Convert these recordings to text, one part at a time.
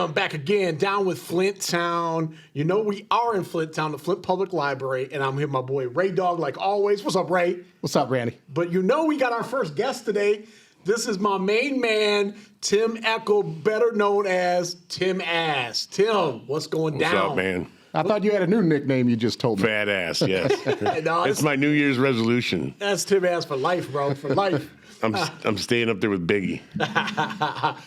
Tim back again, down with Flint Town. You know we are in Flint Town, the Flint Public Library, and I'm here with my boy Ray Dog, like always. What's up, Ray? What's up, Randy? But you know we got our first guest today. This is my main man, Tim Eckel, better known as TImass. Tim, what's going down? What's up, man? I thought you had a new nickname you just told me. Fat ass, yes. No, it's my New Year's resolution. That's TImass for life, bro, for life. I'm staying up there with Biggie.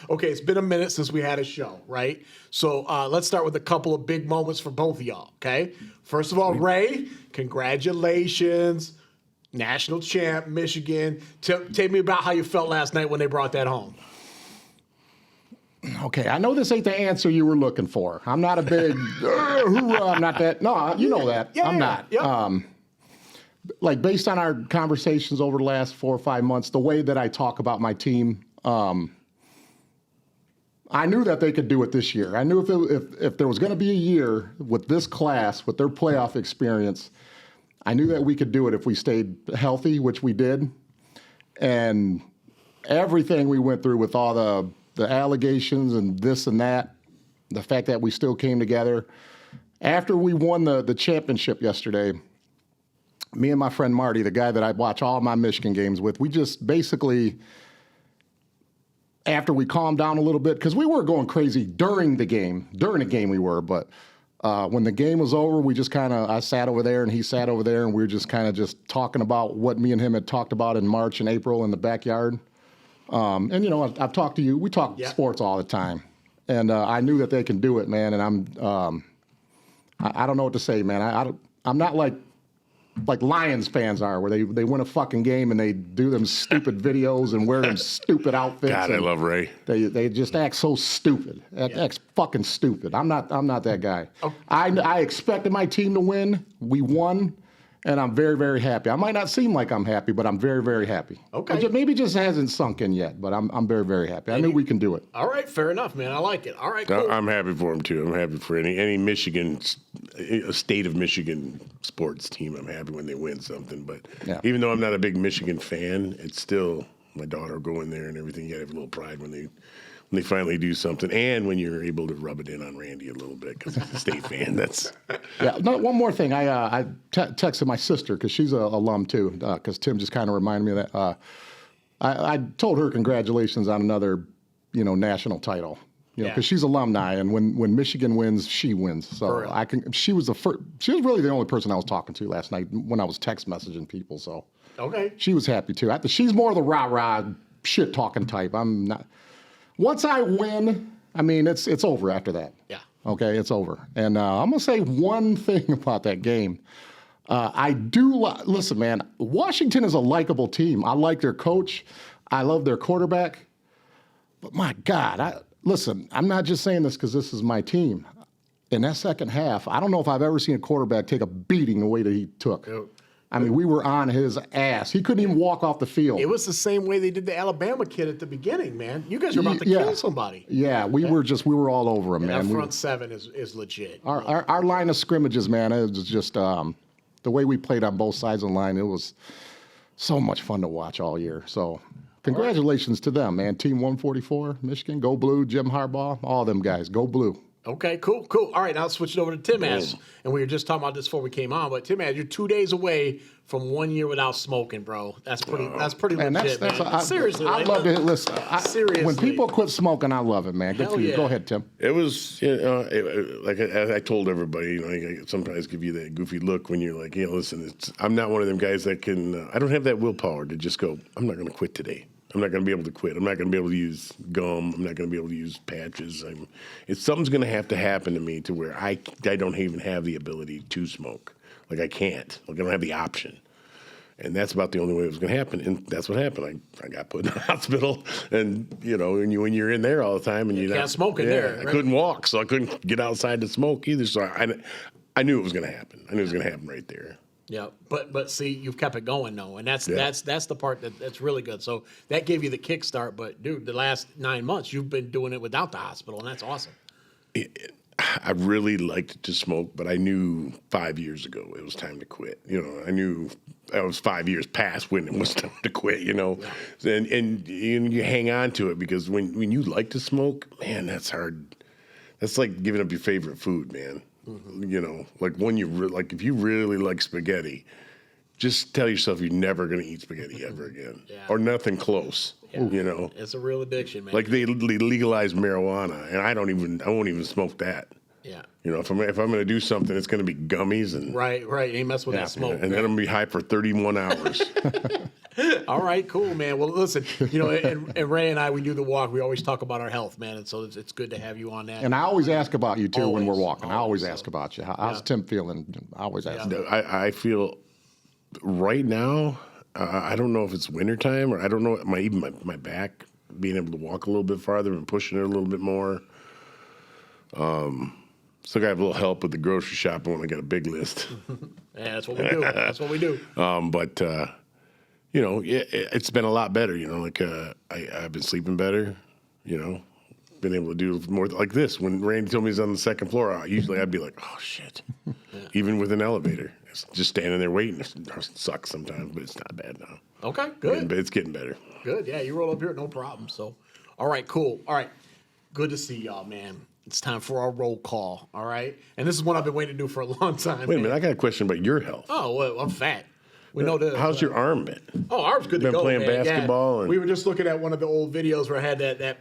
Okay, it's been a minute since we had a show, right? So let's start with a couple of big moments for both of y'all, okay? First of all, Ray, congratulations. National champ, Michigan. Tell me about how you felt last night when they brought that home. Okay, I know this ain't the answer you were looking for. I'm not a big, hoorah, I'm not that. No, you know that. Yeah, I'm not. Yep. Like, based on our conversations over the last 4 or 5 months, the way that I talk about my team, I knew that they could do it this year. I knew if there was going to be a year with this class, with their playoff experience, I knew that we could do it if we stayed healthy, which we did. And everything we went through with all the allegations and this and that, the fact that we still came together. After we won the championship yesterday, me and my friend Marty, the guy that I watch all my Michigan games with, we just basically, after we calmed down a little bit, because we were going crazy during the game. During the game we were, but when the game was over, we just I sat over there and he sat over there, and we were just just talking about what me and him had talked about in March and April in the backyard. And, you know, I've talked to you. We talk sports all the time. And I knew that they can do it, man. And I don't know what to say, man. I'm not like Lions fans are, where they win a fucking game and they do them stupid videos and wear them stupid outfits. God, I love Ray. They just act so stupid. Act fucking stupid. I'm not that guy. Oh. I expected my team to win. We won. And I'm very, very happy. I might not seem like I'm happy, but I'm very, very happy. Okay. Maybe it just hasn't sunk in yet, but I'm very, very happy. I knew we can do it. All right, fair enough, man. I like it. All right, cool. I'm happy for him, too. I'm happy for any Michigan, a state of Michigan sports team. I'm happy when they win something. But even though I'm not a big Michigan fan, it's still, my daughter will go in there and everything. You got to have a little pride when they finally do something, and when you're able to rub it in on Randy a little bit because he's a state fan. That's No, one more thing. I texted my sister because she's a alum too. Because Tim just kind of reminded me of that. I told her congratulations on another, national title. Because she's alumni, and when Michigan wins, she wins. So she was really the only person I was talking to last night when I was text messaging people. So she was happy too. She's more of the rah shit talking type. I'm not. Once I win, I mean, it's over after that. Yeah. Okay, it's over. And I'm going to say one thing about that game. Listen, man, Washington is a likable team. I like their coach. I love their quarterback. But my God, listen, I'm not just saying this because this is my team. In that second half, I don't know if I've ever seen a quarterback take a beating the way that he took. I mean, we were on his ass. He couldn't even walk off the field. It was the same way they did the Alabama kid at the beginning, man. You guys were about to kill somebody. Yeah, we were all over him, man. That front seven is legit. Our line of scrimmages, man, it was just the way we played on both sides of the line. It was so much fun to watch all year. So congratulations to them, man. Team 144, Michigan, go blue. Jim Harbaugh, all them guys, go blue. Okay, cool. All right, now switch it over to TImass. And we were just talking about this before we came on, but TImass, you're 2 days away from 1 year without smoking, bro. That's pretty legit, man. Seriously. I love to listen. Seriously. When people quit smoking, I love it, man. Good for you. Go ahead, Tim. It was, like I told everybody, I sometimes give you that goofy look when you're like, listen, I'm not one of them guys that can, I don't have that willpower to just go, I'm not going to quit today. I'm not going to be able to quit. I'm not going to be able to use gum. I'm not going to be able to use patches. Something's going to have to happen to me to where I don't even have the ability to smoke. Like, I can't. Like, I don't have the option. And that's about the only way it was going to happen. And that's what happened. I got put in the hospital. And, when you're in there all the time and you can't smoke in there. Right? I couldn't walk, so I couldn't get outside to smoke either. So I knew it was going to happen. I knew it was going to happen right there. Yeah, but see, you've kept it going though, and that's the part that's really good. So that gave you the kickstart. But dude, the last 9 months you've been doing it without the hospital, and that's awesome. I really liked to smoke, but I knew 5 years ago it was time to quit. I knew I was 5 years past when it was time to quit. And you hang on to it because when you like to smoke, man, that's hard. That's like giving up your favorite food, man. You know, like when you like if you really like spaghetti, just tell yourself you're never going to eat spaghetti ever again, or nothing close. You know, It's a real addiction, man. like they legalized marijuana, and I won't even smoke that. Yeah. You know, if I'm going to do something, it's going to be gummies and Right. Ain't mess with that smoke. and then I'm going to be high for 31 hours. All right, cool, man. Well, listen, you know, and Ray and I, we do the walk. We always talk about our health, man, and so it's good to have you on that. And I always ask about you too when we're Always, walking. I always always. ask about you. How's Tim feeling? I always ask. I feel right now, I don't know if it's wintertime or I don't know, my back being able to walk a little bit farther and pushing it a little bit more. Still got to have a little help with the grocery shopping when I got a big list. Yeah, that's what we do. That's what we do. But you know, it's been a lot better. You know, like I've been sleeping better. You know, been able to do more like this. When Randy told me he's on the second floor, I'd be like, oh shit. Even with an elevator, it's just standing there waiting. It sucks sometimes, but it's not bad now. Okay, good. But it's getting better. Good. Yeah, you roll up here, no problem. So, all right, cool. All right, good to see y'all, man. It's time for our roll call. All right, and this is what I've been waiting to do for a long time. Wait a man. minute, I got a question about your health. Oh, well, I'm fat. We know this. How's your arm been? Oh, arm's good to Been go. playing man. basketball Yeah. and- We were just looking at one of the old videos where I had the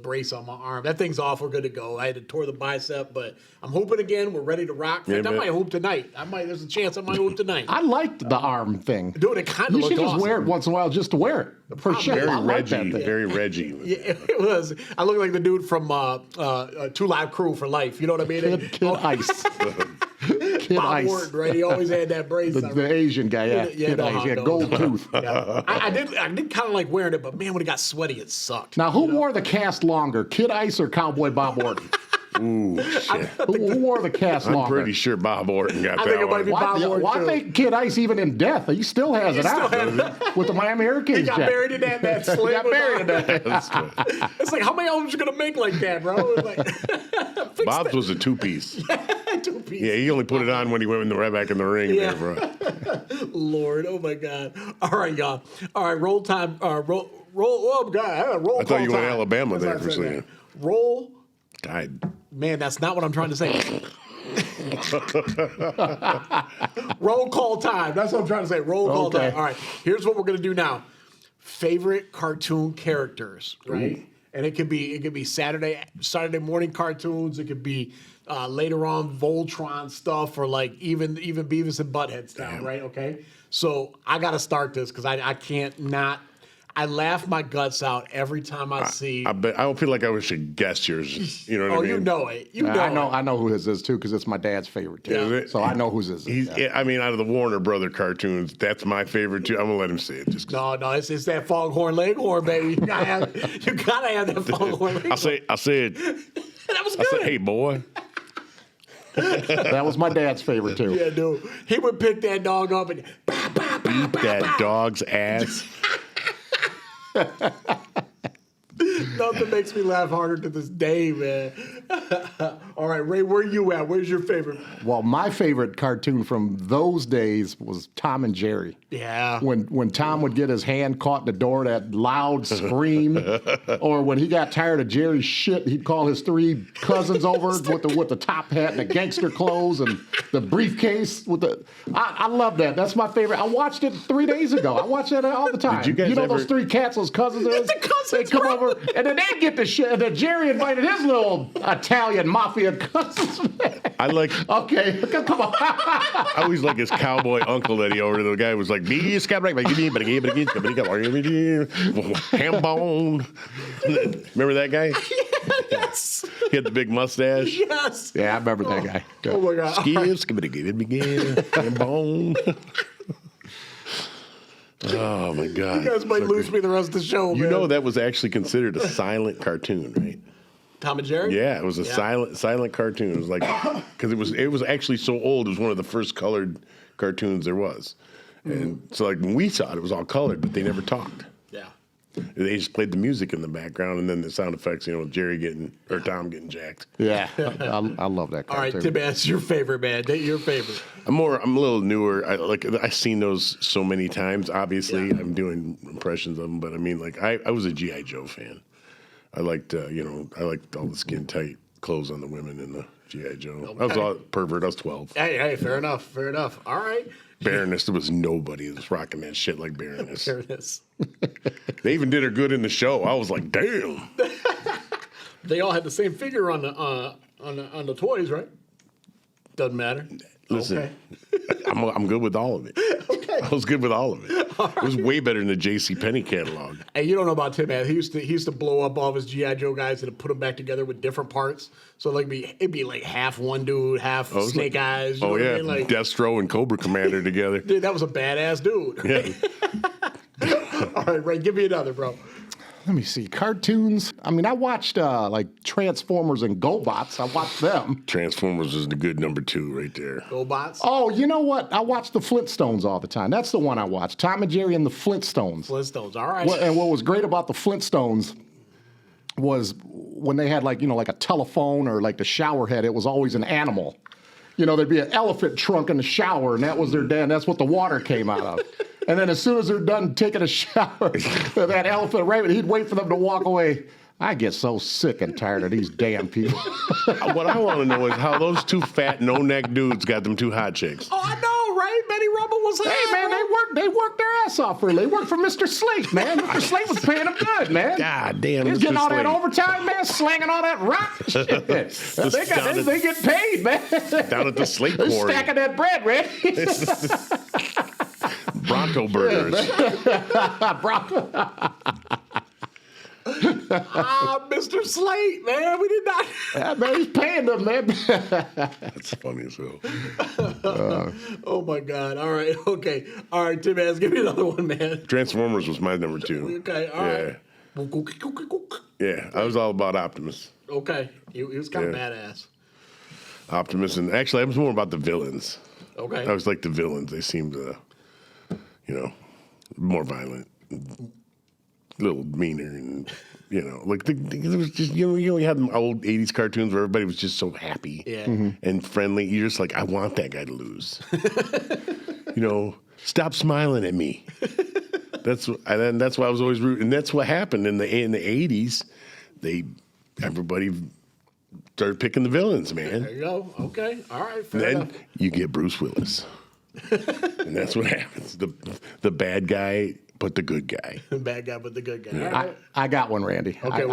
brace on my arm. That thing's off. We're good to go. I had to tore the bicep, but I'm hooping again. We're ready to rock. In fact, Yeah, I man. might hoop tonight. There's a chance I might hoop tonight. I liked the arm thing. Dude, it kind of You looked should just awesome. wear it once in a while just to wear it. For sure. Very I like that Reggie. thing. Very Reggie. Yeah, it was. I look like the dude from Two Live Crew for Life. You know what I mean? Kid Ice. Kid Bob Ice. Ward, right? He always had that brace. The Asian guy, yeah. Kid no, Ice. Yeah, no. gold tooth. Yeah. I did kind of like wearing it, but man, when it got sweaty, it sucked. Now, who wore the cast longer, Kid Ice or Cowboy Bob Orton? Ooh, shit. Who wore the cast I'm longer? pretty sure Bob Orton got I that think it might one. be Bob Orton, Why too. think Kid Ice even in death? He still has it still out has with the Miami Hurricanes. He got jacket. buried in that He sling. got with buried in that. That's good. It's like, how many albums you gonna make like that, bro? It's like, fix Bob's was a two-piece. that two-piece. Yeah, he only put it on when he went right back in the ring Yeah. there, bro. Lord, oh my God. All right, y'all. All right, roll time. Roll. Oh God, roll. I thought you call went time. Alabama That's there what I for a said second. there. Roll. God. Man, that's not what I'm trying to say. Roll call time. That's what I'm trying to say. Roll call Okay. time. All right. Here's what we're gonna do now. Favorite cartoon characters, right? And it could be Saturday morning cartoons. It could be later on Voltron stuff, or like even Beavis and Butthead style, right? Okay. So I got to start this because I can't not. I laugh my guts out every time I see. I don't feel like I should guess yours. You know what I Oh, mean? you know it. You know. I know who his is too because it's my dad's favorite too. Is it? So I know whose his is. I mean, out of the Warner Brother cartoons, that's my favorite too. I'm gonna let him say it. Just 'cause. No, it's that foghorn leghorn, baby. You gotta have that foghorn leghorn. I'll say it. That was I good. said, hey boy. That was my dad's favorite too. Yeah, dude. He would pick that dog up and Beat that dog's ass. nothing makes me laugh harder to this day, man. All right, Ray, where you at? Where's your favorite? Well, my favorite cartoon from those days was Tom and Jerry. Yeah. When Tom would get his hand caught in the door, that loud scream, or when he got tired of Jerry's shit, he'd call his three cousins over with the top hat and the gangster clothes and the briefcase with the. I love that. That's my favorite. I watched it 3 days ago. I watch that all the time. Did you guys know ever- those three cats, those cousins? the cousins, They come bro. over and then they get the shit. And then Jerry invited his little Italian mafia cousins. I like. Okay, come on. I always like his cowboy uncle that he over. The guy was like, ham bone. Remember that guy? Yes. He had the big mustache. Yes. Yeah, I remember that guy. Oh my God. Ham bone. Oh my God! You guys might lose me the rest of the show. You man. know that was actually considered a silent cartoon, right? Tom and Jerry? Yeah, it was a silent cartoon. It was like because it was actually so old. It was one of the first colored cartoons there was, and so like when we saw it, it was all colored, but they never talked. Yeah. They just played the music in the background and then the sound effects. You know, Jerry or Tom getting jacked. Yeah, I love that All right, cartoon. Tim, that's your favorite, man. Your favorite. I'm a little newer. I've seen those so many times. Obviously, Yeah. I'm doing impressions of them, but I mean, like I was a GI Joe fan. I liked all the skin tight clothes on the women in the G.I. Joe. I was all pervert. I was 12. Hey, fair enough. All right. Baroness, there was nobody that was rocking that shit like Baroness. There it is. They even did her good in the show. I was like, damn. They all had the same figure on the toys, right? Doesn't matter. Listen, Okay. I'm good with all of it. Okay. I was good with all of it. It was way better than the J.C. Penney catalog. Hey, you don't know about TImass. He used to blow up all of his G.I. Joe guys and put them back together with different parts. So like it'd be like half one dude, half Snake Eyes. You know what I mean? Like, Destro and Cobra Commander together. dude, that was a badass dude. Yeah. All right, Ray, give me another, bro. Let me see. Cartoons. I mean, I watched like Transformers and GoBots. I watched them. Transformers was the good number 2 right there. GoBots. Oh, you know what? I watched the Flintstones all the time. That's the one I watched. Tom and Jerry and the Flintstones. Flintstones. All right. And what was great about the Flintstones was when they had like a telephone or like the shower head, it was always an animal. There'd be an elephant trunk in the shower, and that was their dad. That's what the water came out of. And then as soon as they're done taking a shower, that elephant rabbit, he'd wait for them to walk away. I get so sick and tired of these damn people. What I want to know is how those 2 fat, no-neck dudes got them 2 hot chicks. Oh, I know, right? Betty Rubble was hot. Hey, man, they worked their ass off early. They worked for Mr. Slate, man. Mr. Slate was paying them good, man. God damn. He's Mr. getting all that Slate. overtime, man, slanging all that rock shit. They get paid, man. Down at the Slate They're Quarry. stacking that bread, man. Bronco burgers. Mr. Slate, man. We did not. Yeah, man, he's paying them, man. That's funny as hell. Oh, my God. All right. Okay. All right, TImass, give me another one, man. Transformers was my number 2. Okay. All right. Yeah, I was all about Optimus. Okay. He was kind of badass. Optimus, and actually, I was more about the villains. Okay. I was like the villains. They seemed, more violent, a little meaner, and like it was just you had them old '80s cartoons where everybody was just so happy, and friendly. You're just like, I want that guy to lose. Stop smiling at me. That's why I was always rooting. And that's what happened in the '80s. Everybody started picking the villains, man. There you go. Okay. All right. Fair Then enough. you get Bruce Willis. And that's what happens. The bad guy, but the good guy. The bad guy, but the good guy. All right. I got one, Randy. Okay.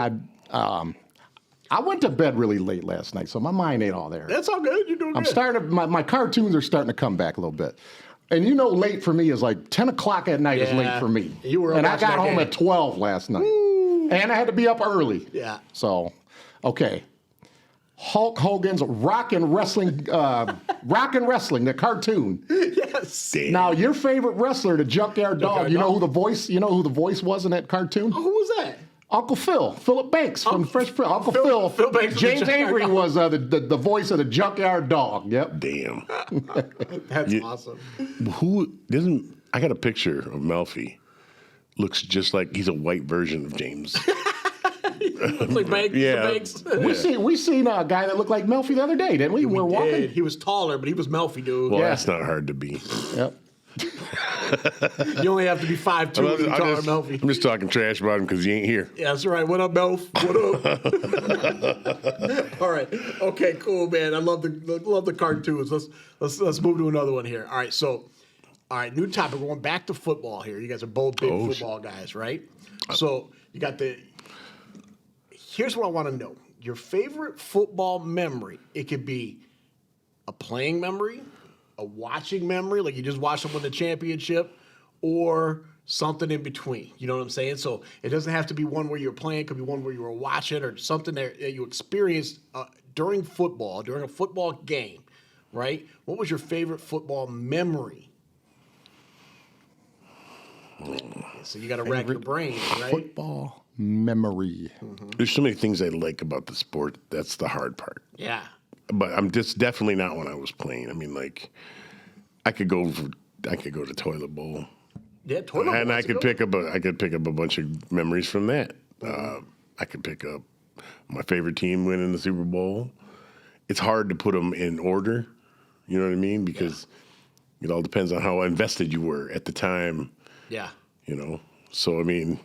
I went to bed really late last night, so my mind ain't all there. That's all good. You're doing I'm good. starting to, my cartoons are starting to come back a little bit. And late for me is like 10 o'clock at night is late Yeah. for me. You were and I watching got that home game. at 12 last night. And I had to be up early. Yeah. So, okay. Hulk Hogan's Rockin' Wrestling, the cartoon. Yes. Damn. Now, your favorite wrestler, the Junkyard Dog, you know who the voice was in that cartoon? Who was that? Uncle Phil, Philip Banks from Fresh Prince. Uncle Phil. Phil Banks from the James Junkyard Avery Dog. was the voice of the Junkyard Dog. Yep. Damn. That's awesome. I got a picture of Melfi. Looks just like he's a white version of James. Like Banks. Yeah. Banks. We seen a guy that looked like Melfi the other day, didn't we? We're walking. Did. He was taller, but he was Melfi, dude. Well, Yeah. that's not hard to be. Yep. You only have to be 5'2" to be taller than Melfi. I'm just talking trash about him because he ain't here. Yeah, that's right. What up, Melf? What up? All right. Okay, cool, man. I love the cartoons. Let's move to another one here. All right, so new topic. We're going back to football here. You guys are both big football guys, right? So you got here's what I want to know. Your favorite football memory. It could be a playing memory, a watching memory, like you just watched them win the championship, or something in between. You know what I'm saying? So it doesn't have to be one where you're playing. It could be one where you were watching or something that you experienced during a football game, right? What was your favorite football memory? So you got to rack your brain, right? Football memory. There's so many things I like about the sport. That's the hard part. Yeah. But I'm just definitely not when I was playing. I mean, like, I could go to Toilet Bowl. Yeah, toilet bowl, And I that's a could good pick up a bunch of memories from that. I could pick up my favorite team winning the Super Bowl. It's hard to put them in order. You know what I mean? Because it all depends on how invested you were at the time. Yeah. So I mean,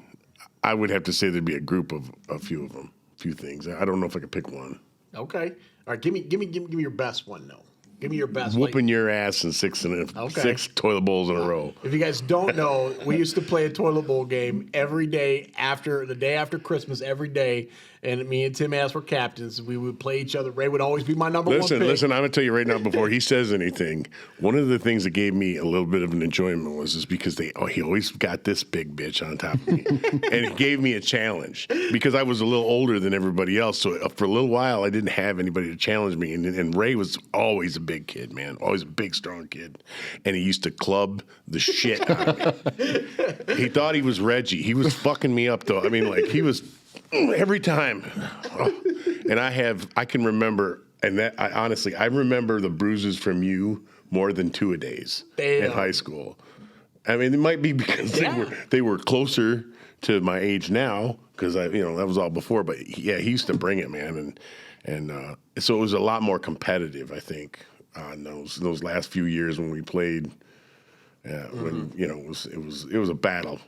I would have to say there'd be a group of a few of them, a few things. I don't know if I could pick one. Okay. All right. Give me your best one though. Give me your best. Whooping your ass in six toilet bowls in a row. If you guys don't know, we used to play a toilet bowl game every day the day after Christmas, every day. And me and TImass were captains. We would play each other. Ray would always be my number one pick. Listen, I'm going to tell you right now before he says anything, one of the things that gave me a little bit of an enjoyment was because he always got this big bitch on top of me. And it gave me a challenge because I was a little older than everybody else. So for a little while, I didn't have anybody to challenge me. And Ray was always a big kid, man. Always a big, strong kid. And he used to club the shit out of me. He thought he was Reggie. He was fucking me up, though. I mean, like, he was... every time. And I can remember, and that I remember the bruises from you more than 2 a days in high school. I mean, it might be because they were closer to my age now, because that was all before. But yeah, he used to bring it, man, and so it was a lot more competitive, I think, on those last few years when we played. Yeah, when it was a battle.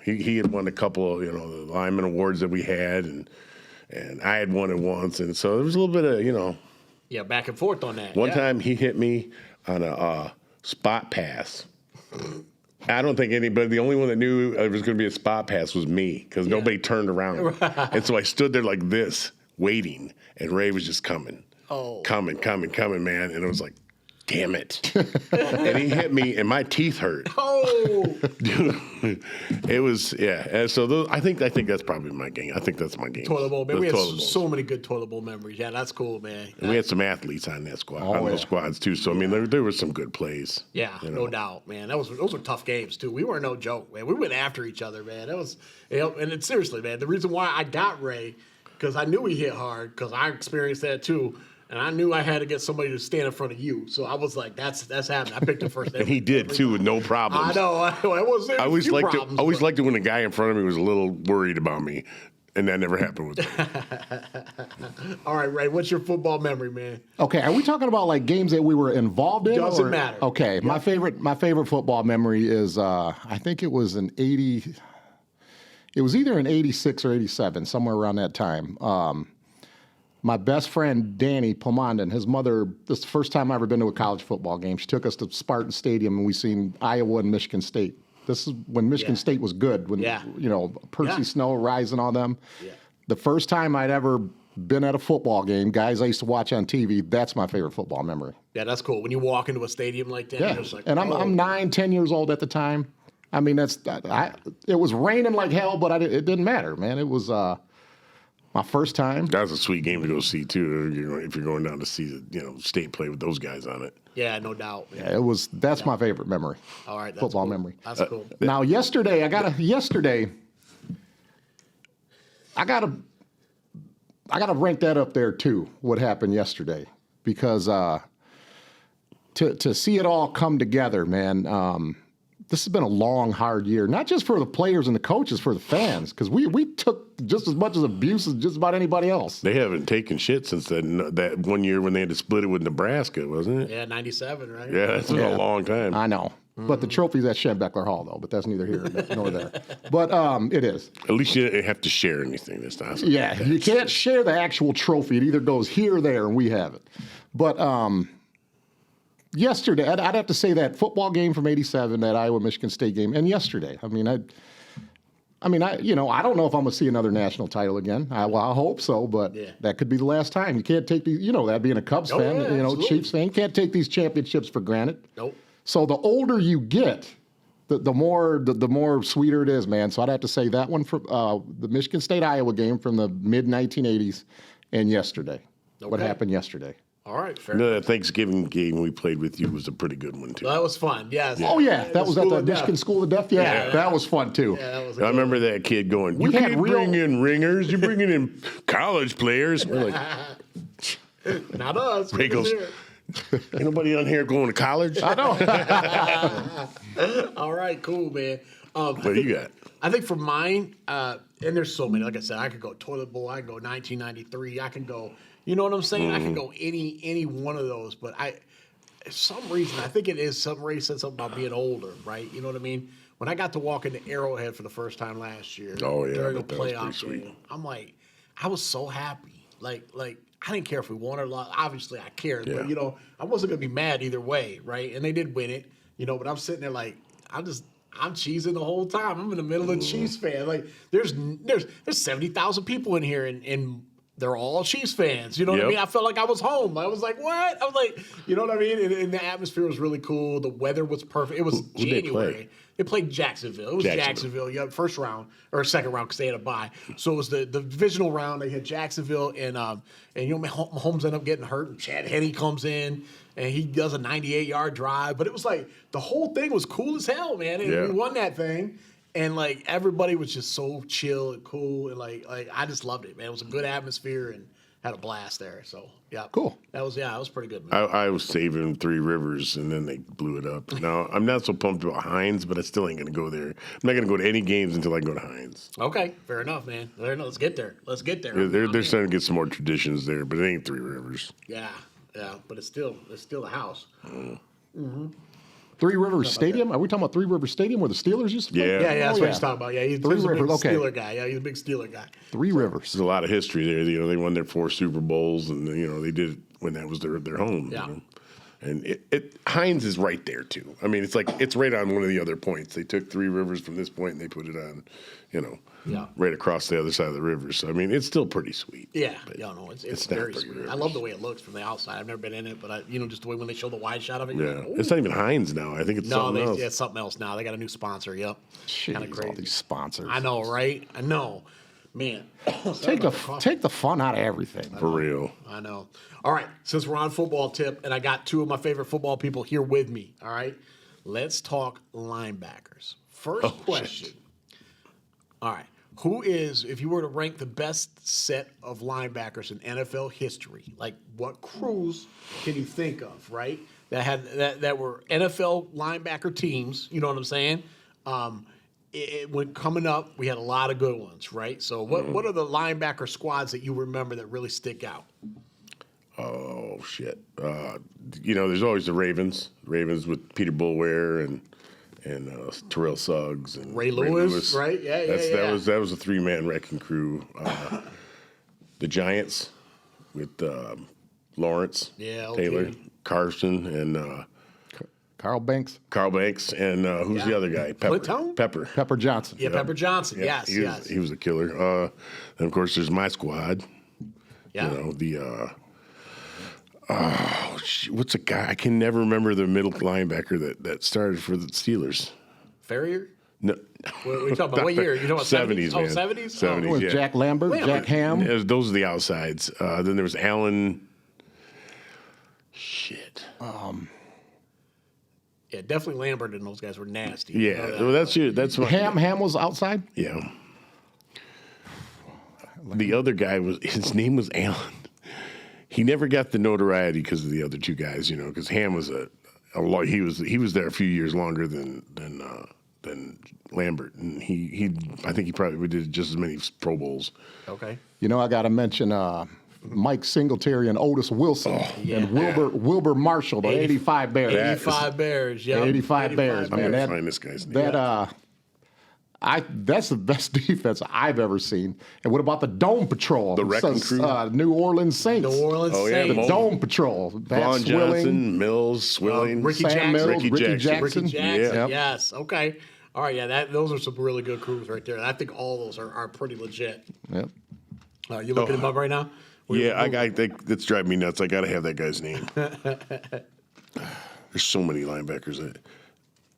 He had won a couple of the lineman awards that we had, and I had won it once, and so there was a little bit of back and forth on that. One time he hit me on a spot pass. I don't think anybody. The only one that knew it was going to be a spot pass was me, because nobody turned around, and so I stood there like this, waiting, and Ray was just coming, coming, man, and it was like, damn it. And he hit me, and my teeth hurt. Oh! Dude, it was, And so I think that's probably my game. I think that's my game. Toilet bowl, man. We had so many good toilet bowl memories. Yeah, that's cool, man. And we had some athletes on that squad, those squads, too. So, I mean, there were some good plays. Yeah, no doubt, man. Those were tough games, too. We were no joke, man. We went after each other, man. That was, and seriously, man, the reason why I got Ray, because I knew he hit hard, because I experienced that, too. And I knew I had to get somebody to stand in front of you. So I was like, that's happening. I picked him first. And he did, too, with no problems. I know. I always liked it when the guy in front of me was a little worried about me. And that never happened with me. All right, Ray, what's your football memory, man? Okay, are we talking about like games that we were involved in? Doesn't matter. Okay, my favorite football memory is I think it was an 80. It was either in 86 or 87, somewhere around that time. My best friend, Danny Pomondon, his mother, this is the first time I've ever been to a college football game. She took us to Spartan Stadium, and we seen Iowa and Michigan State. This is when Michigan State was good, when, Percy Snow, Rise, and all them. Yeah. The first time I'd ever been at a football game, guys I used to watch on TV, that's my favorite football memory. Yeah, that's cool. When you walk into a stadium like that, you're just like, and I'm 9, 10 years old at the time. I mean, it was raining like hell, but it didn't matter, man. It was... my first time. That was a sweet game to go see too. If you're going down to see state play with those guys on it. Yeah, no doubt. Yeah, it was. That's my favorite memory. All right, that's football cool. memory. That's cool. Now, yesterday I gotta rank that up there too. What happened yesterday? Because to see it all come together, man. This has been a long, hard year, not just for the players and the coaches, for the fans, because we took just as much as abuse as just about anybody else. They haven't taken shit since that 1 year when they had to split it with Nebraska, wasn't it? Yeah, 97, right? Yeah, that's been a long time. I know. Mm-hmm. But the trophy's at Schembeckler Hall, though, but that's neither here nor there. But it is. At least you didn't have to share anything this time. Yeah, you can't share the actual trophy. It either goes here or there, and we have it. But yesterday, I'd have to say that football game from '87, that Iowa-Michigan State game, and yesterday. I don't know if I'm going to see another national title again. I hope so, but that could be the last time. You can't take these, that being a Cubs fan, Chiefs fan, you can't take these championships for granted. Nope. So the older you get, the more sweeter it is, man. So I'd have to say that one for the Michigan State-Iowa game from the mid-1980s and yesterday. What happened yesterday. All right, fair. The Thanksgiving game we played with you was a pretty good one, too. That was fun, yes. Oh, yeah. That was at the Michigan School of Deaf? Yeah, that was fun, too. Yeah, that was I remember that kid going, you can't bring in ringers. You're bringing in college players. We're like, not us. Bagels. Ain't nobody on here going to college? I know. All right, cool, man. What do you got? I think for mine, and there's so many. Like I said, I could go toilet bowl. I could go 1993. I can go... You know what I'm saying? I can go any one of those, but for some reason, I think it is Ray said something about being older, right? You know what I mean? when I got to walk into Arrowhead for the first time last year Oh, yeah, during a I bet that was playoff pretty sweet. game, I'm like, I was so happy. Like I didn't care if we won or lost. Obviously, I cared, Yeah. but I wasn't gonna be mad either way, right? And they did win it, but I'm sitting there like I'm cheesing the whole time. I'm in the middle of Chiefs fan. Like there's 70,000 people in here, and they're all Chiefs fans. You know what I Yep. mean? I felt like I was home. I was like, what? I was like, you know what I mean? And the atmosphere was really cool. The weather was perfect. It was Who'd they January. play? They played Jacksonville. It was Jacksonville. Yeah, first round or second round because they had a bye. So it was the divisional round. They had Jacksonville and Mahomes ended up getting hurt. And Chad Henne comes in and he does a 98-yard drive. But it was like the whole thing was cool as hell, man. And Yeah. we won that thing. And like everybody was just so chill and cool and like I just loved it, man. It was a good atmosphere and had a blast there. So yeah, Cool. That was pretty good, man. I was saving Three Rivers, and then they blew it up. Now, I'm not so pumped about Heinz, but I still ain't going to go there. I'm not going to go to any games until I can go to Heinz. Okay, fair enough, man. Fair enough. Let's get there. They're starting to get some more traditions there, but it ain't Three Rivers. Yeah, but it's still a house. Three Rivers Stadium? Are we talking about Three Rivers Stadium where the Steelers used to play? Yeah. Yeah, that's Oh, what he's talking about. Yeah, he's Three a big Rivers, okay. Steeler guy. Yeah, he's a big Steeler guy. Three Rivers. There's a lot of history there. They won their 4 Super Bowls, and they did it when that was their home. Yeah. And Heinz is right there too. I mean, it's right on one of the other points. They took Three Rivers from this point and they put it on, Yeah. right across the other side of the river. So I mean, it's still pretty sweet. Yeah, But no, it's it's not very Three sweet. Rivers. I love the way it looks from the outside. I've never been in it, but just the way when they show the wide shot of it. Yeah, You're like, "Ooh." it's not even Heinz now. I think it's something else. it's something else now. They got a new sponsor. Yep, Jeez, kind of crazy. all these sponsors. I know, right? I know, man. Take the fun out of everything. For real. I know. All right, since we're on football tip, and I got 2 of my favorite football people here with me, all right, let's talk linebackers. First question. shit. All right, if you were to rank the best set of linebackers in NFL history, like what crews can you think of, right, that were NFL linebacker teams, you know what I'm saying? When coming up, we had a lot of good ones, right? So what are the linebacker squads that you remember that really stick out? Oh shit. There's always the Ravens. Ravens with Peter Bullware and Terrell Suggs and Ray Lewis, right? Yeah. That was a 3-man wrecking crew. The Giants with Lawrence, Yeah, okay. Taylor, Carson, and Carl Banks, and who's the other guy? Pepper. Flint? Pepper Johnson. Yeah, Pepper Johnson. Yeah, Yes. he was a killer. And of course, there's my squad. Yeah. What's a guy? I can never remember the middle linebacker that started for the Steelers. Farrier? No, What are we talking about? What year? You know what? 70s, man. 70s? 70s. With Yeah. Jack Lambert, Jack Ham. Those are the outsides. Then there was Allen. Shit. Yeah, definitely Lambert and those guys were nasty. Yeah, well, that's my Ham was outside. Yeah. The other guy his name was Allen. He never got the notoriety because of the other 2 guys, because Ham was he was there a few years longer than Lambert, and I think he probably did just as many Pro Bowls. Okay. I got to mention Mike Singletary and Otis Wilson and Wilbur Marshall, the 85 Bears. 85 Bears, yeah. 85 Bears, I'm man. gonna find this guy's name. That's the best defense I've ever seen. And what about the Dome Patrol? The Wrecking Crew? New Orleans Saints. New Orleans Oh, yeah, Saints. The Dome Patrol. Pat Vaughn Swilling, Johnson, Mills, Swilling, Ricky Sam Jackson. Mills, Ricky Ricky Jackson. Jackson. Ricky Jackson, Yep. yes. Okay. All right, yeah, those are some really good crews right there. I think all those are pretty legit. Yep. You looking him up right now? Yeah, I think that's driving me nuts. I got to have that guy's name. There's so many linebackers.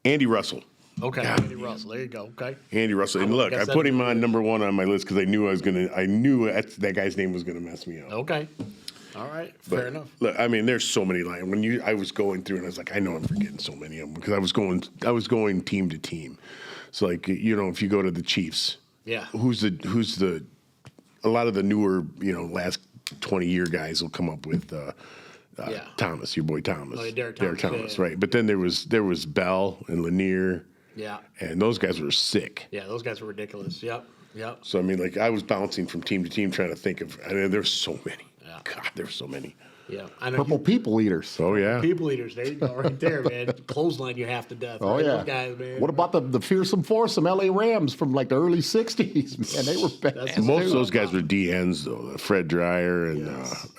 Andy Russell. Okay, Andy Russell. There you go. Okay. Andy Russell. And look, I put him on number 1 on my list because I knew that guy's name was going to mess me up. Okay. All right. But Fair enough. Look, I mean, there's so many I was going through and I was like, I know I'm forgetting so many of them because I was going team to team. So like, if you go to the Chiefs, Yeah. who's a lot of the newer, last 20-year guys will come up with Thomas, your boy Thomas. Oh, yeah, Derek Thomas, yeah. Right. But then there was Bell and Lanier. Yeah. And those guys were sick. Yeah, those guys were ridiculous. Yep. So, I mean, I was bouncing from team to team trying to think of, there's so many. Yeah. God, there's so many. Yeah, I know. Purple people eaters. Oh yeah. People eaters. There you go, right there, man. Clothesline you half to death. Oh right? yeah. Those guys, man. What about the fearsome foursome LA Rams from like the early '60s? Man, they were bad. Most of those guys were DNs though. Fred Dreyer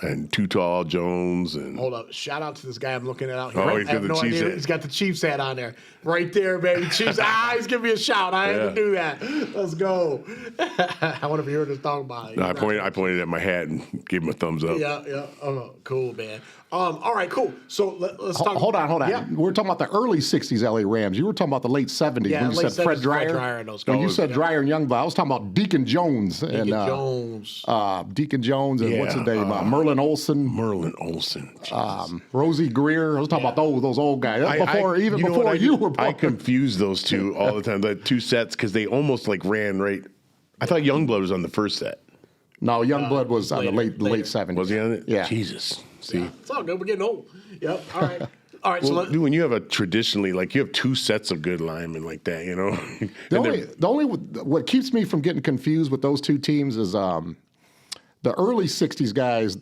and Too Tall Jones and. Hold up! Shout out to this guy I'm looking at out here. Oh, Right? he's I got have the no Chiefs idea. hat. He's got the Chiefs hat on there, right there, baby. Chiefs. He's giving me a shout. I had to do that. Let's go. I want to hear this talking about it. No, I pointed at my hat and gave him a thumbs up. Yeah. Oh, cool, man. All right, cool. So let's talk. Hold on. Yeah. We're talking about the early '60s LA Rams. You were talking about the late '70s Yeah, when you late said Fred 70s, Dreyer. Fred Dreyer and those When you guys, said yeah. Dreyer and Youngblood, I was talking about Deacon Jones Deacon Jones. Deacon Jones and what's his Yeah, name? Merlin Olsen, Merlin Olsen. Rosie Greer. I was talking about those old guys. That's before you know before what, you were born. I confuse those two all the time. The two sets because they almost like ran right. I thought Youngblood was on the first set. No, Youngblood was on the later. late '70s. Was he on it? Yeah. Jesus. See. Yeah, it's all good. We're getting old. Yep. All right. All right. Well, dude, when you have traditionally, like you have two sets of good linemen like that, you know. The only what keeps me from getting confused with those two teams is the early '60s guys.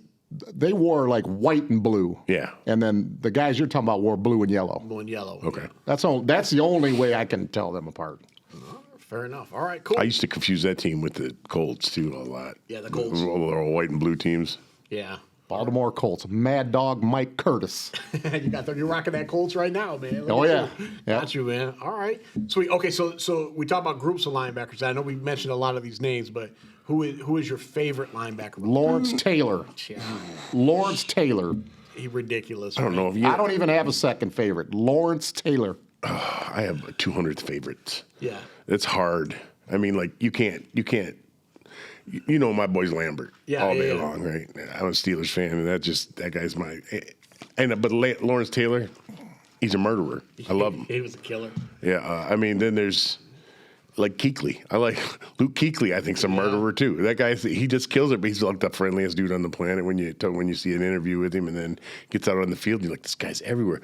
They wore like white and blue. Yeah. And then the guys you're talking about wore blue and yellow. Blue and yellow. Okay. That's the only way I can tell them apart. Fair enough. All right. Cool. I used to confuse that team with the Colts too a lot. Yeah, the Colts. They're all white and blue teams. Yeah. Baltimore Colts, Mad Dog Mike Curtis. You're rocking that Colts right now, man. Look Oh, at yeah. you. Yeah. Got you, man. All right, sweet. Okay, so we talk about groups of linebackers. I know we mentioned a lot of these names, but who is your favorite linebacker? Lawrence Taylor. Yeah, Lawrence Taylor. he ridiculous. I don't know if you. I don't even have a second favorite. Lawrence Taylor. I have a 200th favorites. Yeah. It's hard. I mean, like you can't. You know, my boy's Lambert all day long, right? I'm a Steelers fan, and that guy's my. But Lawrence Taylor, he's a murderer. I love him. He was a killer. Yeah, I mean, then there's like Kuechly. I like Luke Kuechly. I think's a murderer too. That guy, he just kills it. But he's like the friendliest dude on the planet when you see an interview with him, and then gets out on the field. You're like, this guy's everywhere.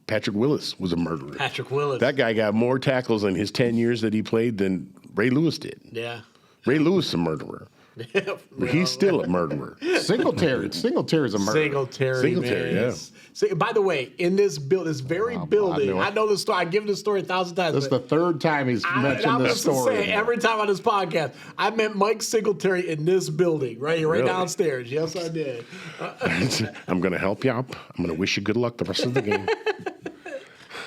Patrick Willis was a murderer. Patrick Willis. That guy got more tackles in his 10 years that he played than Ray Lewis did. Yeah. Ray Lewis is a murderer. But he's still a murderer. Singletary's a murderer. Singletary, yeah. By the way, in this building, I know this story. I give this story 1,000 times. This is the third time he's mentioned this story. Every time on this podcast, I met Mike Singletary in this building, right here, right Really? downstairs. Yes, I did. I'm going to help you up. I'm going to wish you good luck the rest of the game.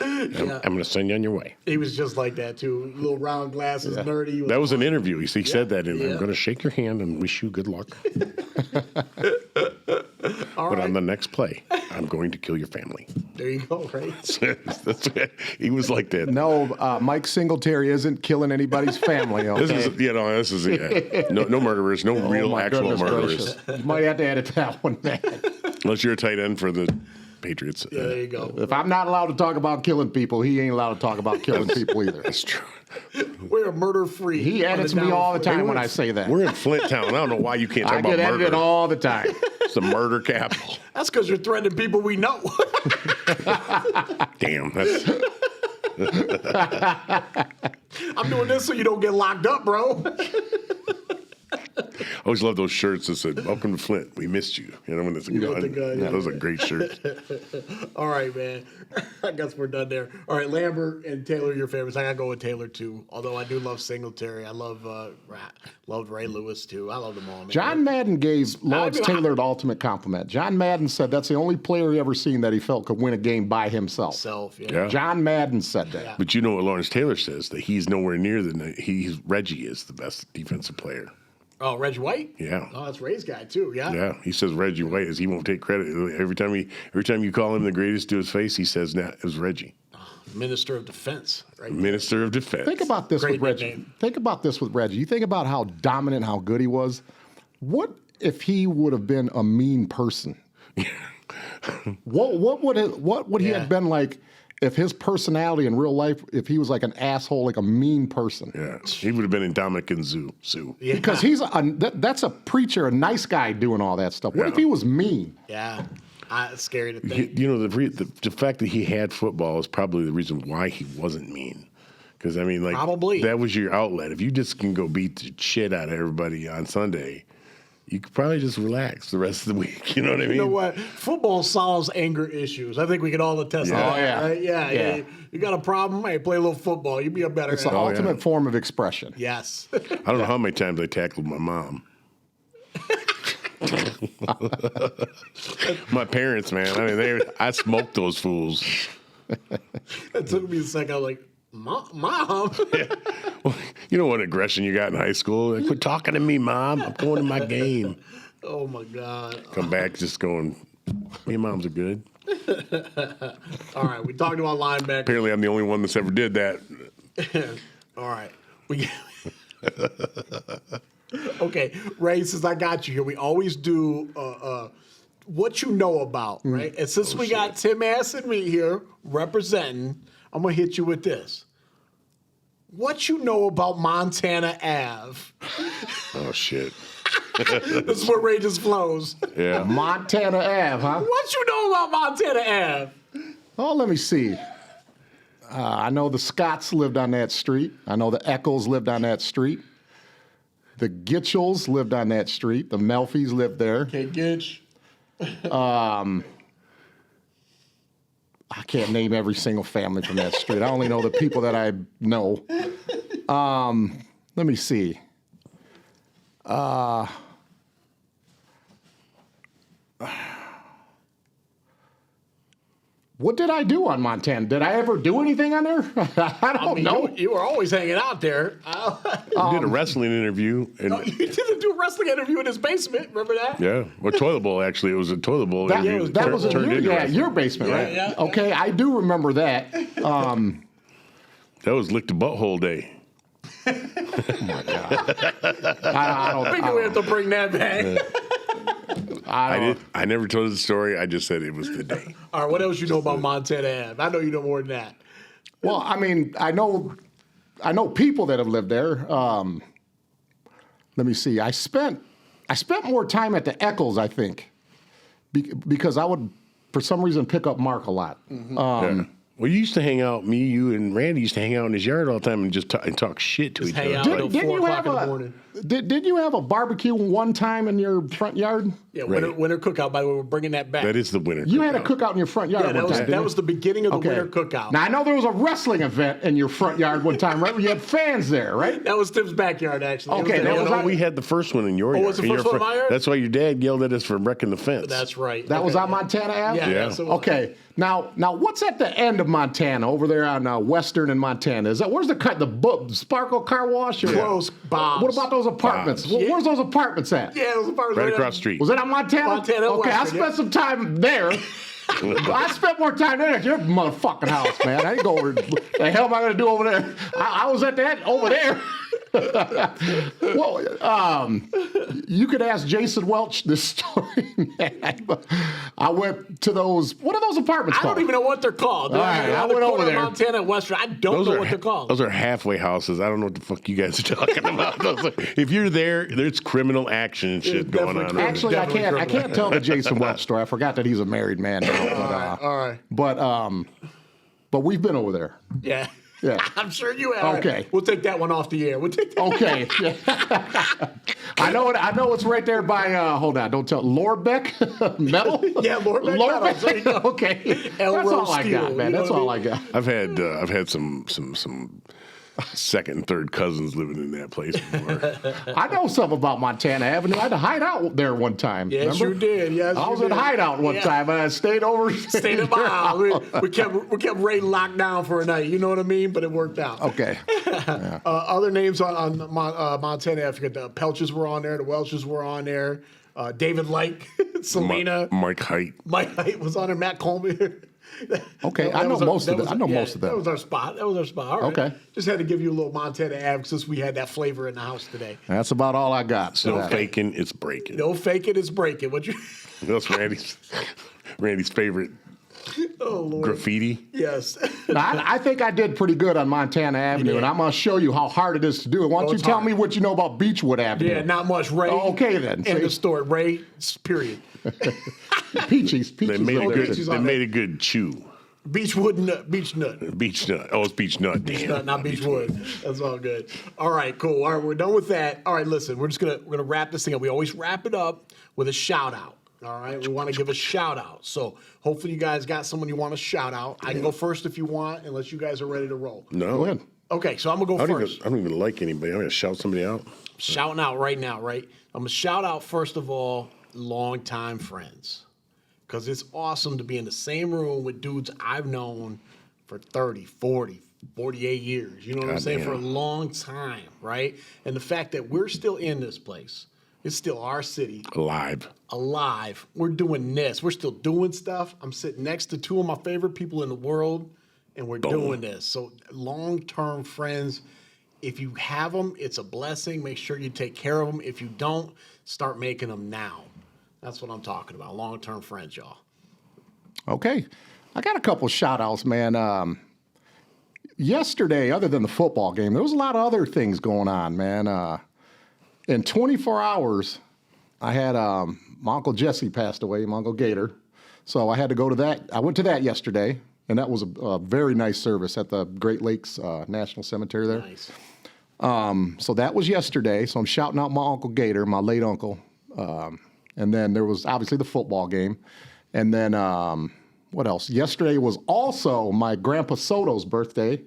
I'm going to send you on your way. He was just like that too. Little round glasses, nerdy. That was an interview. He said that in there. Yeah. I'm going to shake your hand and wish you good luck. All But right. on the next play, I'm going to kill your family. There you go, right? He was like that. No, Mike Singletary isn't killing anybody's family. Okay? This is no murderers, no real my actual goodness murderers. gracious. You might have to edit that one, man. Unless you're a tight end for the Patriots. Yeah, there you go. If I'm not allowed to talk about killing people, he ain't allowed to talk about killing people either. That's true. We're murder free. He edits me all the time when I say that. We're in Flint town. I don't know why you can't talk I about get murder. edited all the time. It's the murder capital. That's because you're threatening people we know. Damn. That's, I'm doing this so you don't get locked up, bro. I always love those shirts that said, "Welcome to Flint. We missed you." You know, when it's a gun. the gun, yeah. Those are great shirts. All right, man. I guess we're done there. All right, Lambert and Taylor, your favorites. I gotta go with Taylor too. Although I do love Singletary. I loved Ray Lewis too. I love them all, man. John Madden gave Lawrence Taylor the ultimate compliment. John Madden said that's the only player he ever seen that he felt could win a game by himself. Yeah. John Madden said that. Yeah. But you know what Lawrence Taylor says? That he's nowhere near Reggie is the best defensive player. Oh, Reggie White? Yeah. Oh, that's Ray's guy too. Yeah. Yeah, he says Reggie White is. He won't take credit. Every time you call him the greatest to his face, he says, "Nah, it was Reggie." Minister of Defense. Right. Minister of Defense. Think about this Great with Reggie. nickname. Think about this with Reggie. You think about how dominant, how good he was. What if he would have been a mean person? What would he have been like if his personality in real life, if he was like an asshole, like a mean person? Yeah, he would have been in Dominic and Sue. Yeah. Because that's a preacher, a nice guy doing all that stuff. What if he was mean? Yeah. It's scary to think. You know, the fact that he had football is probably the reason why he wasn't mean. Because, I mean, like, Probably. that was your outlet. If you just can go beat the shit out of everybody on Sunday, you could probably just relax the rest of the week. You know what I mean? You know what? Football solves anger issues. I think we can all attest to that. Oh, yeah. Right? Yeah. Yeah. You got a problem? Hey, play a little football. You'll be a better. It's the ultimate form of expression. Yes. I don't know how many times I tackled my mom. My parents, man. I mean, I smoked those fools. It took me a second. I was like, Mom? Well, you know what aggression you got in high school? Like, quit talking to me, Mom. I'm going to my game. Oh, my God. Come back just going, me and Moms are good. All right. We talked about linebacker. Apparently, I'm the only one that's ever did that. All right. Okay, Ray, since I got you here, we always do what you know about, right? And since we got TImass and me here representing, I'm going to hit you with this. What you know about Montana Ave? Oh, shit. This is where Ray just flows. Yeah. Montana Ave, huh? What you know about Montana Ave? Oh, let me see. I know the Scotts lived on that street. I know the Eccles lived on that street. The Gitchells lived on that street. The Melfis lived there. Okay, Gitch. I can't name every single family from that street. I only know the people that I know. Let me see. What did I do on Montana? Did I ever do anything on there? I don't know. You were always hanging out there. You did a wrestling interview. And, You didn't do a wrestling interview in his basement. Remember that? yeah. Well, toilet bowl, actually. It was a toilet bowl That, interview. that was turned into wrestling. your basement, right? Yeah. Okay, I do remember that. That was lick the butthole day. I don't, I think we have to bring that back. I never told the story. I just said it was the day. All right, what else you know about Montana Ave? I know you know more than that. Well, I mean, I know people that have lived there. Let me see. I spent more time at the Eccles, I think, because I would, for some reason, pick up Mark a lot. Yeah. Well, you used to hang out, me, you, and Randy used to hang out in his yard all the time and just talk shit to each hang other. out until Didn't 4 you o'clock have in the morning. Did you have a barbecue one time in your front yard? Yeah, Right. winter cookout. By the way, we're bringing that back. That is the winter. You had a cookout. cookout in your front yard yeah, one time. that was the beginning of the winter cookout. Now I know there was a wrestling event in your front yard one time, right? Where you had fans there, right? That was Tim's backyard, actually. Okay, It that was was the- on- We had the first one in your yard. was the in your first one in my yard? That's why your dad yelled at us for wrecking the fence. That's right. That was Okay. on Montana Ave? Yeah. Yeah. that's the one. Okay. Now what's at the end of Montana over there on Western and Montana? Where's the Sparkle Car Wash? Or Close, Bob's. What about those apartments? Bob's. Where's those apartments at? Yeah, it was a part right across the street. Was it on Montana? Montana Okay, I Western, spent some time there. I spent more time there at your motherfucking house, man. I didn't go over. The hell am I going to do over there? I was at that over there. Well, you could ask Jason Welch this story. Man. I went to those. What are those apartments I called? don't even know what they're called. All right, They're I on the went corner over of there. Montana and Western. I don't know what they're called. Those are halfway houses. I don't know what the fuck you guys are talking about. If you're there, there's criminal action and shit going definitely on. criminal. Actually, I Definitely can't tell the Jason Welch story. I forgot that he's a married man now. All right. But we've been over there. Yeah. Yeah. I'm sure you have. Okay. We'll take that one off the air. We'll take that. Okay. I know it's right there by hold on, don't tell Lorbeck Metal? Yeah, Lorbeck Metal. There you go. Okay. El That's all Rose I Steel, got, man. you know That's what I all I mean? got. I've had some second and third cousins living in that place before. I know something about Montana Avenue. I had to hide out there one time. Yes, remember? you did. Yes, I you was did. in hideout one Yeah. time and I stayed over. Stayed in my house. We kept Ray locked down for a night. You know what I mean? But it worked out. Okay. Other names on Montana, I forget. The Pelches were on there. The Welches were on there. David Light, Selena, Mike Height. Mike Height was on there. Matt Coleman. Okay, That I know was our- most of that them. I was- know yeah, most of them. That was our spot. All right. Okay. Just had to give you a little Montana Ave since we had that flavor in the house today. That's about all I got. So No that- faking, it's breaking. No faking, it's breaking. What you? That's Randy's favorite Oh Lord. graffiti. Yes. Now, I think I did pretty good on Montana Avenue, did. and I'm going to show you how hard it is to do it. Why don't you it's tell hard. me what you know about Beechwood Avenue? Yeah, not much. Ray. Oh, okay, then. End See? of story. Ray. Period. Peaches. They made live a there. good. She's They on made a good chew. Beechwood nut. Beech nut. Beach nut. Oh, it's beach nut. Beech Damn. nut, not Beechwood. That's all good. All right, cool. All right, we're done with that. All right, listen, we're gonna wrap this thing up. We always wrap it up with a shout out. All right, we want to give a shout out. So hopefully you guys got someone you want to shout out. I can go first if you want, unless you guys are ready to roll. No. Go ahead. Okay, so I'm gonna go first. I don't even like anybody. I'm gonna shout somebody out. Shouting out right now, right? I'm gonna shout out first of all, longtime friends, because it's awesome to be in the same room with dudes I've known for 30, 40, 48 years. You know what I'm saying? Goddamn. For a long time, right? And the fact that we're still in this place, it's still our city, alive. We're doing this. We're still doing stuff. I'm sitting next to two of my favorite people in the world, and we're doing this. So long-term friends, if you have them, it's a blessing. Make sure you take care of them. If you don't, start making them now. That's what I'm talking about. Long-term friends, y'all. Okay. I got a couple shout outs, man. Yesterday, other than the football game, there was a lot of other things going on, man. In 24 hours, I had my Uncle Jesse passed away, my Uncle Gator. So I had to go to that. I went to that yesterday, and that was a very nice service at the Great Lakes National Cemetery there. Nice. So that was yesterday. So I'm shouting out my Uncle Gator, my late uncle. And then there was obviously the football game. And then what else? Yesterday was also my Grandpa Soto's birthday.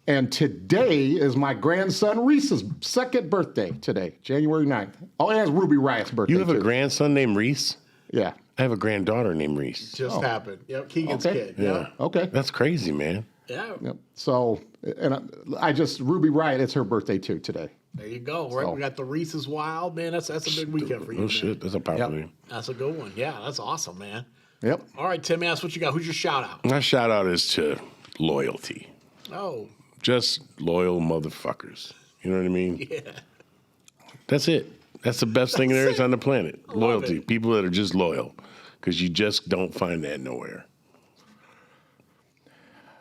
And today is my grandson Reese's second birthday today, January 9th. Oh, and it's Ruby Riot's birthday. You have a too. grandson named Reese? Yeah. I have a granddaughter named Reese. Just happened. Yep, Keegan's Okay. kid. Yeah. Okay. That's crazy, man. Yeah. Yep. So, and I just, Ruby Riot, it's her birthday too today. There you go. Right. So- We got the Reese's Wild, man. That's a big weekend for you. Oh, man. shit. That's a powerful Yep. name. That's a good one. Yeah, that's awesome, man. Yep. All right, TImass, what you got? Who's your shout out? My shout out is to loyalty. Oh, Just loyal motherfuckers. You know what I mean? yeah. That's it. That's the best thing there is on the planet. love Loyalty. it. People that are just loyal. Because you just don't find that nowhere.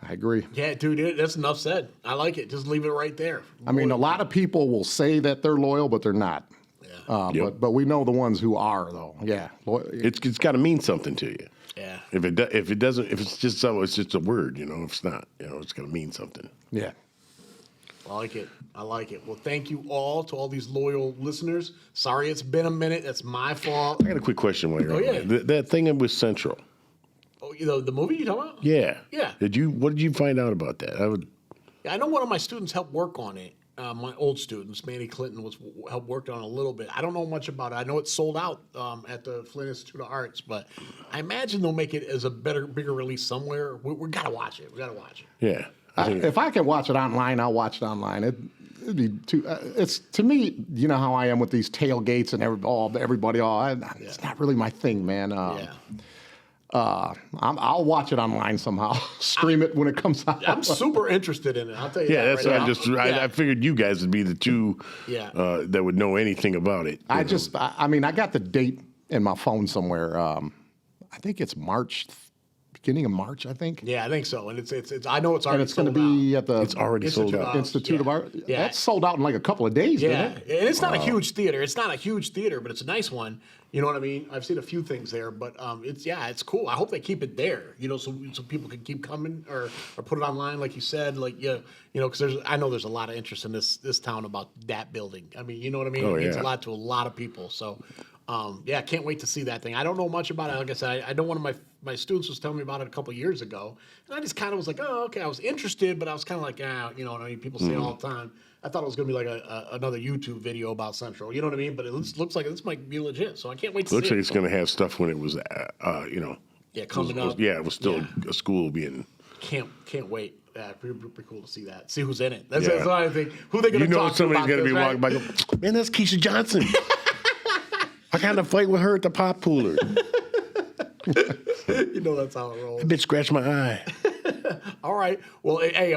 I agree. Yeah, dude, that's enough said. I like it. Just leave it right there. I mean, a lot of people will say that they're loyal, but they're not. Yeah. Yep. But we know the ones who are, though. Yeah. It's got to mean something to you. Yeah. If it doesn't, if it's just so, it's just a word. You know, if it's not, it's got to mean something. Yeah. I like it. I like it. Well, thank you all to all these loyal listeners. Sorry it's been a minute. That's my fault. I got a quick question while you're Oh, on yeah. there. That thing with Central. Oh, the movie you talking about? Yeah. Yeah. What did you find out about that? Yeah, I know one of my students helped work on it. My old students, Manny Clinton, helped work on it a little bit. I don't know much about it. I know it's sold out at the Flint Institute of Arts, but I imagine they'll make it as a bigger release somewhere. We gotta watch it. We gotta watch it. Yeah. If I can watch it online, I'll watch it online. It'd be too. It's to me, you know how I am with these tailgates and everybody. It's not really my thing, man. Yeah. I'll watch it online somehow. Stream it when it comes out. I'm super interested in it. I'll tell you Yeah, that. that's right what now. I figured you guys would be the two Yeah. that would know anything about it. I got the date in my phone somewhere. I think it's beginning of March, I think. Yeah, I think so. And it's I know it's already And it's going to sold be at the It's already sold out. Institute of Art. Yeah. That's sold out in like a couple of days, Yeah, didn't it? and it's not a huge theater. It's not a huge theater, but it's a nice one. You know what I mean? I've seen a few things there, but it's cool. I hope they keep it there. So people can keep coming or put it online, like you said. Like because I know there's a lot of interest in this town about that building. I mean, you know what I mean? Oh, It means a yeah. lot to a lot of people. So. I can't wait to see that thing. I don't know much about it. Like I said, I know one of my students was telling me about it a couple of years ago, and I just kind of was like, oh, okay. I was interested, but I was kind of like, you know what I mean? People say it all the time. I thought it was going to be like another YouTube video about Central. You know what I mean? But it looks like this might be legit. So I can't wait to Looks see like it. it's going to have stuff when it was, Yeah, coming up. Yeah, it was still Yeah. a school being. Can't wait. Pretty cool to see that. See who's in it. That's, Yeah. that's what I think. Who they going to talk to somebody's about going to this, be right? walking by. Man, that's Keisha Johnson. I got in a fight with her at the pop cooler. You know that's how it rolls. That bitch scratched my eye. All right. Well, hey,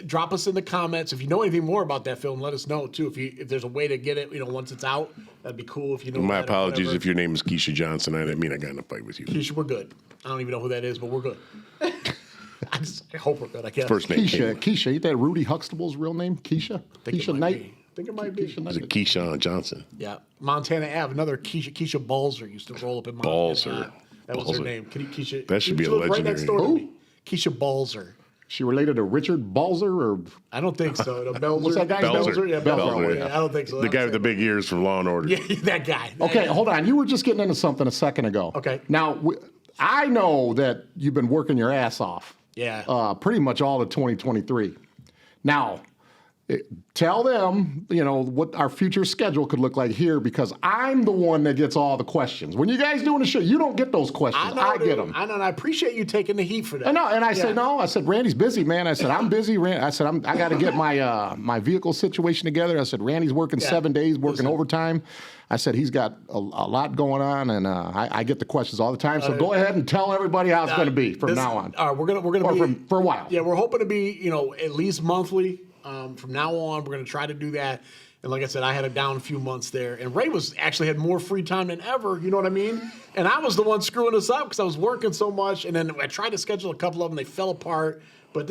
drop us in the comments if you know anything more about that film. Let us know too. If there's a way to get it, once it's out, that'd be cool. If you know. My that or apologies whatever. if your name is Keisha Johnson. I didn't mean I got in a fight with you. Keisha, we're good. I don't even know who that is, but we're good. I hope we're good. I guess. First name. Keisha, ain't that Rudy Huxtable's real name? Keisha? I think it Keisha might Knight? be. I think it might be. Is it Keyshawn Johnson? Yeah, Montana Ave. Another Keisha Balzer used to roll up in Montana Balzer. Ave. That was her Balzer. name. Keisha. That should be she a lived right next door legendary- to me. Keisha Balzer. She related to Richard Balzer or I don't think so. No, Belzer. What's that guy's name? Belzer. Yeah, Belzer, yeah. I don't think so. The guy with the big ears from Law and Order. Yeah, that guy. Okay, hold on. You were just getting into something a second ago. Okay. Now, I know that you've been working your ass off. Yeah. Pretty much all of 2023. Now, tell them, what our future schedule could look like here because I'm the one that gets all the questions. When you guys doing the show, you don't get those questions. I get them. I know, and I appreciate you taking the heat for that. I know, and I said, no. I said, Randy's busy, man. I said, I'm busy. I said, I got to get my vehicle situation together. I said, Randy's working 7 days, working overtime. I said, he's got a lot going on, and I get the questions all the time. So go ahead and tell everybody how it's going to be from now on. All right, we're gonna be for a while. Yeah, we're hoping to be, at least monthly. From now on, we're going to try to do that. And like I said, I had a down few months there. And Ray actually had more free time than ever, you know what I mean? And I was the one screwing us up because I was working so much. And then I tried to schedule a couple of them. They fell apart. But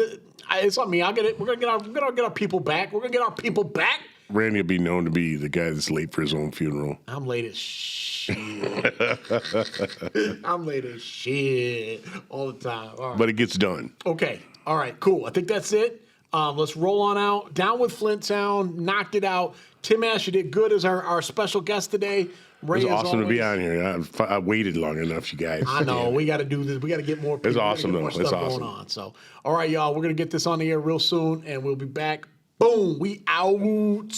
it's on me. I'll get it. We're going to get our people back. We're going to get our people back. Randy will be known to be the guy that's late for his own funeral. I'm late as shit. I'm late as shit all the time. All right. But it gets done. Okay. All right, cool. I think that's it. Let's roll on out. Down with Flint Town. Knocked it out. TImass, you did good as our special guest today. Ray, It was awesome to be always. on here. I waited long enough, you guys. I know. We got to do this. We got to get more people. It's awesome, We gotta get more though. It's stuff awesome. going on. So, all right, y'all. We're going to get this on the air real soon, and we'll be back. Boom. We out.